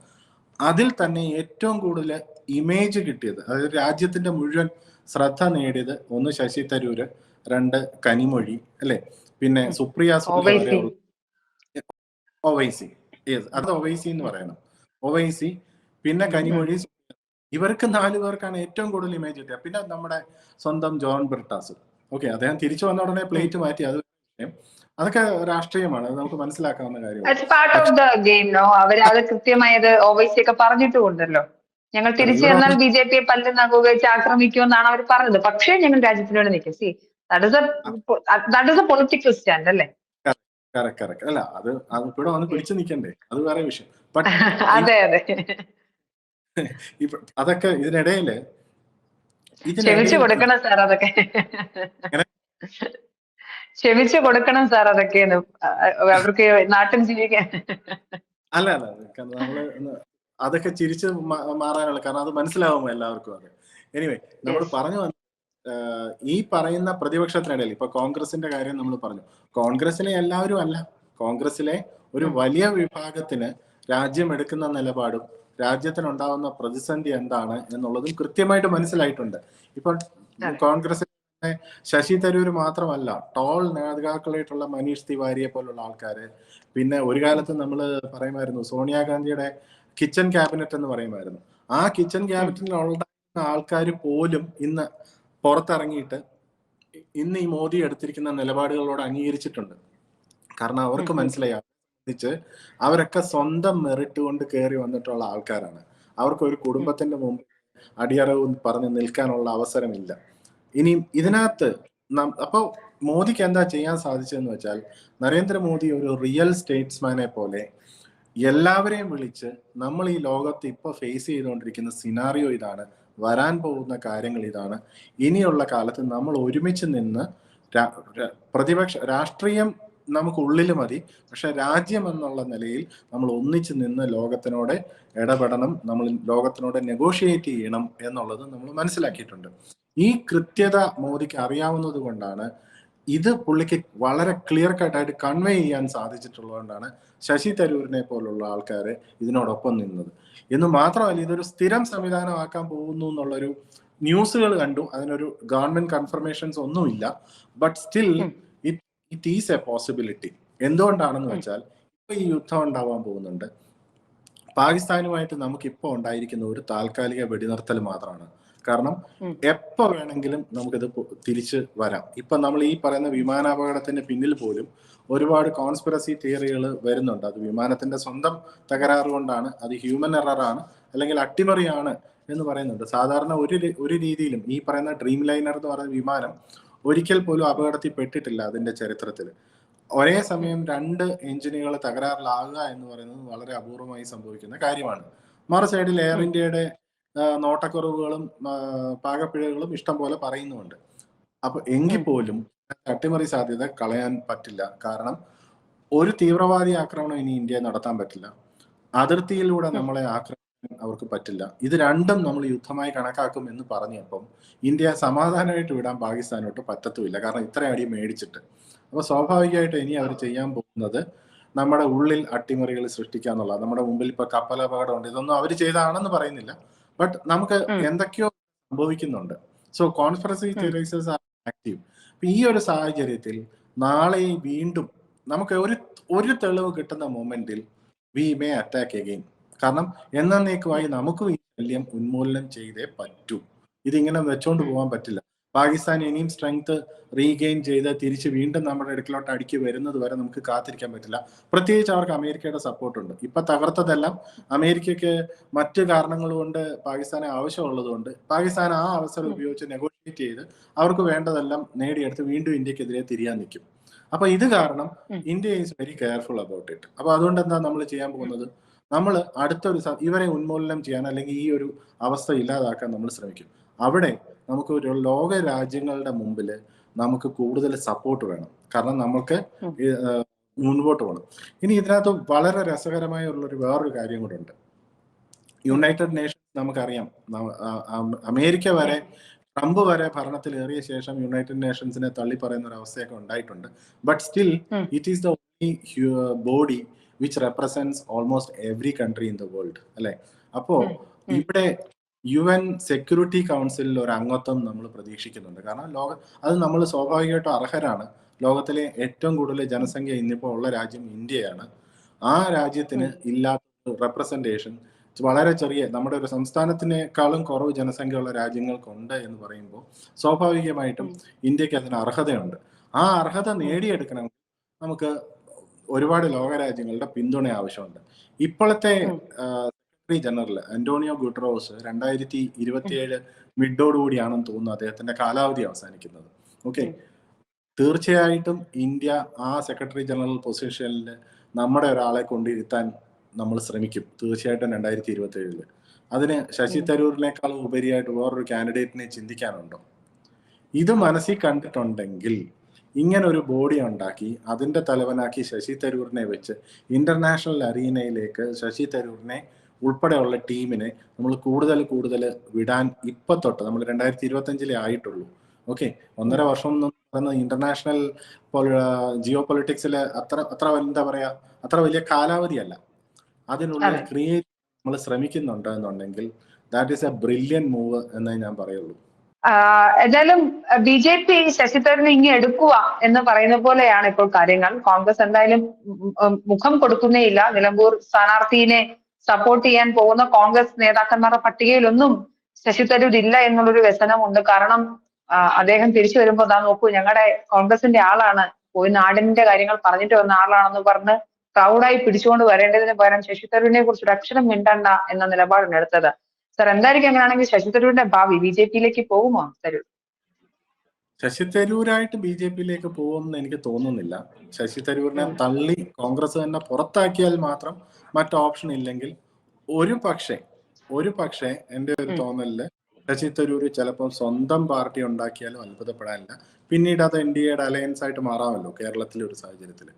അതിൽ തന്നെ ഏറ്റവും കൂടുതൽ ഇമേജ് കിട്ടിയത്, അതായത് രാജ്യത്തിന്റെ മുഴുവൻ ശ്രദ്ധ നേടിയത്, ഒന്ന് ശശി തരൂര്, രണ്ട് കനിമൊഴി, അല്ലെ? പിന്നെ സുപ്രിയ സുലെ, ഒവൈസി, അത് ഒവൈസി എന്ന് പറയണം, ഒവൈസി, പിന്നെ കനിമൊഴി. ഇവർക്ക് 4 പേർക്കാണ് ഏറ്റവും കൂടുതൽ ഇമേജ് കിട്ടിയത്. പിന്നെ നമ്മുടെ സ്വന്തം ജോൺ ബ്രിട്ടാസ്. ഓക്കെ, അദ്ദേഹം തിരിച്ചു വന്ന ഉടനെ പ്ലേറ്റ് മാറ്റി, അതൊക്കെ രാഷ്ട്രീയമാണ്, അത് നമുക്ക് മനസ്സിലാക്കാവുന്ന കാര്യമാണ്. അവരത് കൃത്യമായത് ഒവൈസി ഒക്കെ പറഞ്ഞിട്ടുണ്ടല്ലോ. ഞങ്ങൾ തിരിച്ചു ചെന്നാൽ ബി.ജെ.പിയെ പല്ല് നഖം ഉപയോഗിച്ച് ആക്രമിക്കുമെന്നാണ് അവർ പറഞ്ഞത്. പക്ഷേ ഞങ്ങൾ രാജ്യത്തിന് വേണ്ടി നിൽക്കും. That is A political stand, അല്ലേ? അല്ല, അത് ഇവിടെ വന്ന് പിടിച്ചു നിൽക്കണ്ടേ, അത് വേറെ വിഷയം. അതെ അതെ, അതൊക്കെ ഇതിനിടയില് ക്ഷമിച്ചു കൊടുക്കണം സാർ, അതൊക്കെ ക്ഷമിച്ചു കൊടുക്കണം സാർ, അതൊക്കെയാണ് അവർക്ക് നാട്ടിൽ ജീവിക്കാൻ. അല്ല നമ്മള് അതൊക്കെ ചിരിച്ച് മാറാനുള്ള, കാരണം അത് മനസ്സിലാവുമോ എല്ലാവർക്കും. അത് എനിവേ, നമ്മൾ പറഞ്ഞു വന്ന ഈ പറയുന്ന പ്രതിപക്ഷത്തിനിടയിൽ ഇപ്പൊ കോൺഗ്രസിന്റെ കാര്യം നമ്മൾ പറഞ്ഞു. കോൺഗ്രസിലെ എല്ലാവരും അല്ല, കോൺഗ്രസിലെ ഒരു വലിയ വിഭാഗത്തിന് രാജ്യം എടുക്കുന്ന നിലപാടും രാജ്യത്തിനുണ്ടാവുന്ന പ്രതിസന്ധി എന്താണ് എന്നുള്ളതും കൃത്യമായിട്ട് മനസ്സിലായിട്ടുണ്ട്. ഇപ്പൊ കോൺഗ്രസ് ശശി തരൂർ മാത്രമല്ല, ടോൾ നേതാക്കളായിട്ടുള്ള മനീഷ് തിവാരിയെ പോലുള്ള ആൾക്കാര്, പിന്നെ ഒരു കാലത്ത് നമ്മൾ പറയുമായിരുന്നു സോണിയാഗാന്ധിയുടെ കിച്ചൺ ക്യാബിനറ്റ് എന്ന് പറയുമായിരുന്നു. ആ കിച്ചൺ ക്യാബിനറ്റിലുള്ള ആൾക്കാർ പോലും ഇന്ന് പുറത്തിറങ്ങിയിട്ട് ഇന്ന് ഈ മോദി എടുത്തിരിക്കുന്ന നിലപാടുകളോട് അംഗീകരിച്ചിട്ടുണ്ട്. കാരണം അവർക്ക് മനസ്സിലായി, അവരൊക്കെ സ്വന്തം മെറിറ്റ് കൊണ്ട് കയറി വന്നിട്ടുള്ള ആൾക്കാരാണ്. അവർക്ക് ഒരു കുടുംബത്തിന്റെ മുമ്പ് അടിയറവ് പറഞ്ഞ് നിൽക്കാനുള്ള അവസരമില്ല. ഇനി ഇതിനകത്ത് അപ്പോൾ മോദിക്ക് എന്താ ചെയ്യാൻ സാധിച്ചതെന്ന് വെച്ചാൽ, നരേന്ദ്രമോദി ഒരു റിയൽ സ്റ്റേറ്റ്സ്മാനെ പോലെ എല്ലാവരെയും വിളിച്ച് നമ്മൾ ഈ ലോകത്ത് ഇപ്പൊ ഫേസ് ചെയ്തുകൊണ്ടിരിക്കുന്ന സിനാറിയോ ഇതാണ്, വരാൻ പോകുന്ന കാര്യങ്ങൾ ഇതാണ്, ഇനിയുള്ള കാലത്ത് നമ്മൾ ഒരുമിച്ച് നിന്ന് പ്രതിപക്ഷ രാഷ്ട്രീയം നമുക്ക് ഉള്ളിൽ മതി, പക്ഷെ രാജ്യം എന്നുള്ള നിലയിൽ നമ്മൾ ഒന്നിച്ച് നിന്ന് ലോകത്തിനോട് ഇടപെടണം, നമ്മൾ ലോകത്തിനോട് നെഗോഷിയേറ്റ് ചെയ്യണം എന്നുള്ളത് നമ്മൾ മനസ്സിലാക്കിയിട്ടുണ്ട്. ഈ കൃത്യത മോദിക്ക് അറിയാവുന്നത് കൊണ്ടാണ് ഇത് പുള്ളിക്ക് വളരെ ക്ലിയർ കട്ടായിട്ട് കൺവേ ചെയ്യാൻ സാധിച്ചിട്ടുള്ളതുകൊണ്ടാണ് ശശി തരൂരിനെ പോലുള്ള ആൾക്കാർ ഇതിനോടൊപ്പം നിന്നത്. എന്ന് മാത്രമല്ല, ഇതൊരു സ്ഥിരം സംവിധാനമാക്കാൻ പോകുന്നു എന്നുള്ളൊരു ന്യൂസുകൾ കണ്ടു. അതിനൊരു ഗവൺമെന്റ് കൺഫർമേഷൻസ് ഒന്നുമില്ല. But still it is A possibility. എന്തുകൊണ്ടാണെന്ന് വെച്ചാൽ, ഇപ്പൊ ഈ യുദ്ധം ഉണ്ടാവാൻ പോകുന്നുണ്ട്. പാകിസ്ഥാനുമായിട്ട് നമുക്ക് ഇപ്പോൾ ഉണ്ടായിരിക്കുന്ന ഒരു താൽക്കാലിക വെടിനിർത്തൽ മാത്രമാണ്. കാരണം എപ്പോ വേണമെങ്കിലും നമുക്കിത് തിരിച്ച് വരാം. ഇപ്പൊ നമ്മൾ ഈ പറയുന്ന വിമാനാപകടത്തിന്റെ പിന്നിൽ പോലും ഒരുപാട് കോൺസ്പിറസി തിയറികൾ വരുന്നുണ്ട്. അത് വിമാനത്തിന്റെ സ്വന്തം തകരാറ് കൊണ്ടാണ്, അത് ഹ്യൂമൻ എററാണ്, അല്ലെങ്കിൽ അട്ടിമറിയാണ് എന്ന് പറയുന്നുണ്ട്. സാധാരണ ഒരു രീതിയിലും ഈ പറയുന്ന ഡ്രീം ലൈനർ എന്ന് പറയുന്ന വിമാനം ഒരിക്കൽ പോലും അപകടത്തിൽ പെട്ടിട്ടില്ല അതിന്റെ ചരിത്രത്തിൽ. ഒരേ സമയം 2 എഞ്ചിനുകൾ തകരാറിലാകുക എന്ന് പറയുന്നത് വളരെ അപൂർവമായി സംഭവിക്കുന്ന കാര്യമാണ്. മറു സൈഡിൽ എയർ ഇന്ത്യയുടെ നോട്ടക്കുറവുകളും പാകപ്പിഴകളും ഇഷ്ടം പോലെ പറയുന്നുമുണ്ട്. അപ്പൊ എങ്കിൽ പോലും അട്ടിമറി സാധ്യത കളയാൻ പറ്റില്ല. കാരണം ഒരു തീവ്രവാദി ആക്രമണം ഇനി ഇന്ത്യയെ നടത്താൻ പറ്റില്ല, അതിർത്തിയിലൂടെ നമ്മളെ ആക്രമിക്കാൻ അവർക്ക് പറ്റില്ല. ഇത് രണ്ടും നമ്മൾ യുദ്ധമായി കണക്കാക്കും എന്ന് പറഞ്ഞപ്പം ഇന്ത്യ സമാധാനമായിട്ട് വിടാൻ പാകിസ്ഥാനോട്ട് പറ്റത്തുമില്ല. കാരണം ഇത്രയും അടി മേടിച്ചിട്ട്. അപ്പൊ സ്വാഭാവികമായിട്ട് ഇനി അവർ ചെയ്യാൻ പോകുന്നത് നമ്മുടെ ഉള്ളിൽ അട്ടിമറികൾ സൃഷ്ടിക്കുക എന്നുള്ളത്. നമ്മുടെ മുമ്പിൽ ഇപ്പൊ കപ്പലപകടം ഉണ്ട്, ഇതൊന്നും അവർ ചെയ്താണെന്ന് പറയുന്നില്ല, ബട്ട് നമുക്ക് എന്തൊക്കെയോ സംഭവിക്കുന്നുണ്ട്. So conspiracy theories are active. ഈ ഒരു സാഹചര്യത്തിൽ നാളെ വീണ്ടും നമുക്ക് ഒരു തെളിവ് കിട്ടുന്ന മൊമെന്റിൽ വി മേ അറ്റാക്ക് അഗെയിൻ. കാരണം എന്നേക്കുമായി നമുക്ക് ഈ ശല്യം ഉന്മൂലനം ചെയ്തേ പറ്റൂ. ഇതിങ്ങനെ വെച്ചോണ്ട് പോകാൻ പറ്റില്ല. പാകിസ്ഥാൻ ഇനിയും സ്ട്രെങ്ത് റീഗെയിൻ ചെയ്ത് തിരിച്ച് വീണ്ടും നമ്മുടെ അടുക്കിലോട്ട് അടുക്കി വരുന്നത് വരെ നമുക്ക് കാത്തിരിക്കാൻ പറ്റില്ല. പ്രത്യേകിച്ച് അവർക്ക് അമേരിക്കയുടെ സപ്പോർട്ടുണ്ട്. ഇപ്പൊ തകർത്തതെല്ലാം അമേരിക്കയ്ക്ക് മറ്റു കാരണങ്ങൾ കൊണ്ട് പാകിസ്ഥാനെ ആവശ്യമുള്ളത് കൊണ്ട് പാകിസ്ഥാൻ ആ അവസരം ഉപയോഗിച്ച് നെഗോഷിയേറ്റ് ചെയ്ത് അവർക്ക് വേണ്ടതെല്ലാം നേടിയെടുത്ത് വീണ്ടും ഇന്ത്യക്കെതിരെ തിരിയാൻ നിൽക്കും. അപ്പൊ ഇത് കാരണം India is very careful about it. അപ്പൊ അതുകൊണ്ട് എന്താ നമ്മൾ ചെയ്യാൻ പോകുന്നത്, നമ്മൾ അടുത്തൊരു ഇവരെ ഉന്മൂലനം ചെയ്യാൻ അല്ലെങ്കിൽ ഈ ഒരു അവസ്ഥ ഇല്ലാതാക്കാൻ നമ്മൾ ശ്രമിക്കും. അവിടെ നമുക്ക് ഒരു ലോക രാജ്യങ്ങളുടെ മുമ്പിൽ നമുക്ക് കൂടുതൽ സപ്പോർട്ട് വേണം. കാരണം നമുക്ക് മുൻപോട്ട് പോകണം. ഇനി ഇതിനകത്ത് വളരെ രസകരമായ ഉള്ളൊരു വേറൊരു കാര്യം കൂടെ ഉണ്ട്. യുണൈറ്റഡ് നേഷൻസ് നമുക്കറിയാം, അമേരിക്ക വരെ ട്രംപ് വരെ ഭരണത്തിൽ ഏറിയ ശേഷം യുണൈറ്റഡ് നേഷൻസിനെ തള്ളി പറയുന്ന ഒരു അവസ്ഥയൊക്കെ ഉണ്ടായിട്ടുണ്ട്. But still it is the only body which represents almost every country in the world, അല്ലെ? അപ്പോ ഇവിടെ UN സെക്യൂരിറ്റി കൗൺസിലിൽ ഒരു അംഗത്വം നമ്മൾ പ്രതീക്ഷിക്കുന്നുണ്ട്. കാരണം അത് നമ്മൾ സ്വാഭാവികമായിട്ടും അർഹരാണ്. ലോകത്തിലെ ഏറ്റവും കൂടുതൽ ജനസംഖ്യ ഇന്നിപ്പോൾ ഉള്ള രാജ്യം ഇന്ത്യയാണ്. ആ രാജ്യത്തിന് ഇല്ലാത്ത റെപ്രസെന്റേഷൻ വളരെ ചെറിയ, നമ്മുടെ ഒരു സംസ്ഥാനത്തിനേക്കാളും കുറവ് ജനസംഖ്യയുള്ള രാജ്യങ്ങൾക്കുണ്ട് എന്ന് പറയുമ്പോൾ സ്വാഭാവികമായിട്ടും ഇന്ത്യക്ക് അതിന് അർഹതയുണ്ട്. ആ അർഹത നേടിയെടുക്കണമെങ്കിൽ നമുക്ക് ഒരുപാട് ലോകരാജ്യങ്ങളുടെ പിന്തുണ ആവശ്യമുണ്ട്. ഇപ്പോഴത്തെ സെക്രട്ടറി ജനറൽ അന്റോണിയോ ഗുട്ടറോസ് 2027 മിഡോടുകൂടിയാണെന്ന് തോന്നുന്നു അദ്ദേഹത്തിന്റെ കാലാവധി അവസാനിക്കുന്നത്. ഓക്കെ, തീർച്ചയായിട്ടും ഇന്ത്യ ആ സെക്രട്ടറി ജനറൽ പൊസിഷനിൽ നമ്മുടെ ഒരാളെ കൊണ്ടിരുത്താൻ നമ്മൾ ശ്രമിക്കും തീർച്ചയായിട്ടും 2027. അതിന് ശശി തരൂരിനേക്കാൾ ഉപരിയായിട്ട് വേറൊരു കാൻഡിഡേറ്റിനെ ചിന്തിക്കാനുണ്ടോ? ഇത് മനസ്സിൽ കണ്ടിട്ടുണ്ടെങ്കിൽ ഇങ്ങനെ ഒരു ബോഡി ഉണ്ടാക്കി അതിന്റെ തലവനാക്കി ശശി തരൂരിനെ വെച്ച് ഇന്റർനാഷണൽ അറീനയിലേക്ക് ശശി തരൂരിനെ ഉൾപ്പെടെയുള്ള ടീമിനെ നമ്മൾ കൂടുതൽ വിടാൻ ഇപ്പൊ തൊട്ട്, നമ്മൾ 2025 ആയിട്ടുള്ളൂ. ഓക്കെ, 1.5 വർഷം എന്ന് പറയുന്നത് ഇന്റർനാഷണൽ ജിയോ പൊളിറ്റിക്സിലെ അത്ര എന്താ പറയാ, അത്ര വലിയ കാലാവധിയല്ല. അതിനുള്ളിൽ ക്രിയേറ്റ് നമ്മൾ ശ്രമിക്കുന്നുണ്ട് എന്നുണ്ടെങ്കിൽ that is A brilliant move എന്നേ ഞാൻ പറയുള്ളൂ. എന്തായാലും BJP ശശി തരൂരിനെ ഇങ്ങ് എടുക്കുക എന്ന് പറയുന്ന പോലെയാണ് ഇപ്പോൾ കാര്യങ്ങൾ. കോൺഗ്രസ് എന്തായാലും മുഖം കൊടുക്കുന്നേയില്ല. നിലമ്പൂർ സ്ഥാനാർത്ഥിയെ സപ്പോർട്ട് ചെയ്യാൻ പോകുന്ന കോൺഗ്രസ് നേതാക്കന്മാരുടെ പട്ടികയിലൊന്നും ശശി തരൂർ ഇല്ല എന്നുള്ളൊരു വ്യസനമുണ്ട്. കാരണം അദ്ദേഹം തിരിച്ചു വരുമ്പോൾ ദാ നോക്കൂ, ഞങ്ങളുടെ കോൺഗ്രസിന്റെ ആളാണ്, പോയി നാടിന്റെ കാര്യങ്ങൾ പറഞ്ഞിട്ട് വന്ന ആളാണെന്ന് പറഞ്ഞ് പ്രൗഡായി പിടിച്ചുകൊണ്ട് വരേണ്ടതിന് പകരം ശശി തരൂരിനെ കുറിച്ച് ഒരു അക്ഷരം മിണ്ടണ്ട എന്ന നിലപാടാണ് എടുത്തത്. സാർ എന്തായിരിക്കും അങ്ങനെയാണെങ്കിൽ ശശി തരൂരിന്റെ ഭാവി ബിജെപിയിലേക്ക് പോകുമോ തരൂർ? ശശി തരൂരായിട്ട് ബിജെപിയിലേക്ക് പോകുമെന്ന് എനിക്ക് തോന്നുന്നില്ല. ശശി തരൂരിനെ തള്ളി കോൺഗ്രസ് തന്നെ പുറത്താക്കിയാൽ മാത്രം മറ്റു ഓപ്ഷൻ ഇല്ലെങ്കിൽ ഒരു പക്ഷേ എന്റെ ഒരു തോന്നലില് ശശി തരൂർ ചിലപ്പോൾ സ്വന്തം പാർട്ടി ഉണ്ടാക്കിയാലും അത്ഭുതപ്പെടാനില്ല. പിന്നീട് അത് NDAയുടെ അലയൻസ് ആയിട്ട് മാറാമല്ലോ കേരളത്തിലെ ഒരു സാഹചര്യത്തിൽ.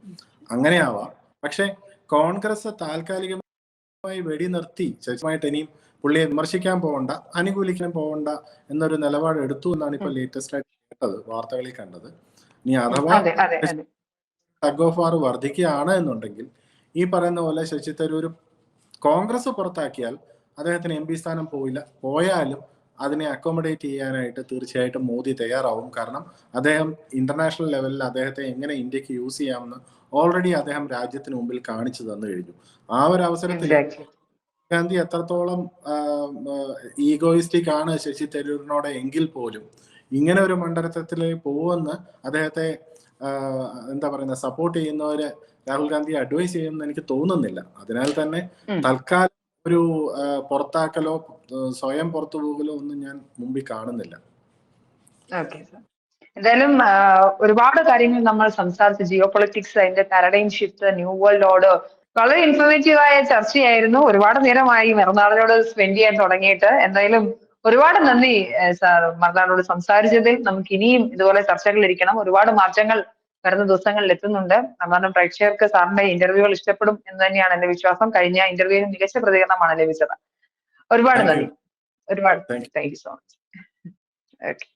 അങ്ങനെയാവാം. പക്ഷെ കോൺഗ്രസ് താൽക്കാലികമായി വെടി നിർത്തി ശശിയുമായിട്ട് ഇനിയും പുള്ളിയെ വിമർശിക്കാൻ പോകണ്ട, അനുകൂലിക്കാൻ പോകണ്ട എന്നൊരു നിലപാട് എടുത്തു എന്നാണ് ഇപ്പൊ ലേറ്റസ്റ്റ് ആയിട്ട് കേട്ടത്, വാർത്തകളിൽ കണ്ടത്. ഇനി അഥവാ ടഗ് ഓഫ് വാർ വർദ്ധിക്കുകയാണ് എന്നുണ്ടെങ്കിൽ ഈ പറയുന്ന പോലെ ശശി തരൂർ കോൺഗ്രസ് പുറത്താക്കിയാൽ അദ്ദേഹത്തിന് MP സ്ഥാനം പോയാലും അതിനെ അക്കോമഡേറ്റ് ചെയ്യാനായിട്ട് തീർച്ചയായിട്ടും മോദി തയ്യാറാവും. കാരണം അദ്ദേഹം ഇന്റർനാഷണൽ ലെവലിൽ അദ്ദേഹത്തെ എങ്ങനെ ഇന്ത്യക്ക് യൂസ് ചെയ്യാമെന്ന് ഓൾറെഡി അദ്ദേഹം രാജ്യത്തിന് മുമ്പിൽ കാണിച്ചു തന്നു കഴിഞ്ഞു. ആ ഒരു അവസരത്തിൽ ഗാന്ധി എത്രത്തോളം ഈഗോയിസ്റ്റിക് ആണ് ശശി തരൂരിനോട് എങ്കിൽ പോലും ഇങ്ങനെ ഒരു മണ്ഡലത്തിലേക്ക് പോകുമെന്ന് അദ്ദേഹത്തെ എന്താ പറയുന്ന സപ്പോർട്ട് ചെയ്യുന്നവര് രാഹുൽ ഗാന്ധി അഡ്വൈസ് ചെയ്യുമെന്ന് എനിക്ക് തോന്നുന്നില്ല. അതിനാൽ തന്നെ തൽക്കാലം ഒരു പുറത്താക്കലോ സ്വയം പുറത്തു പോകലോ ഒന്നും ഞാൻ മുമ്പിൽ കാണുന്നില്ല. എന്തായാലും ഒരുപാട് കാര്യങ്ങൾ നമ്മൾ സംസാരിച്ചു. ജിയോ പൊളിറ്റിക്സ്, അതിന്റെ paradigm shift, new world order, വളരെ ഇൻഫോർമേറ്റീവായ ചർച്ചയായിരുന്നു. ഒരുപാട് നേരമായി മറുനാടിനോട് സ്പെൻഡ് ചെയ്യാൻ തുടങ്ങിയിട്ട്. എന്തായാലും ഒരുപാട് നന്ദി സാർ മറുനാടിനോട് സംസാരിച്ചതിൽ. നമുക്ക് ഇനിയും ഇതുപോലെ ചർച്ചകൾ ഇരിക്കണം. ഒരുപാട് മാറ്റങ്ങൾ വരുന്ന ദിവസങ്ങളിൽ എത്തുന്നുണ്ട്. നമ്മുടെ പ്രേക്ഷകർക്ക് സാറിന്റെ ഇന്റർവ്യൂകൾ ഇഷ്ടപ്പെടും എന്ന് തന്നെയാണ് എന്റെ വിശ്വാസം. കഴിഞ്ഞ ഇന്റർവ്യൂവിന് മികച്ച പ്രതികരണമാണ് ലഭിച്ചത്. ഒരുപാട് നന്ദി. ഒരുപാട് thank you so much. Okay.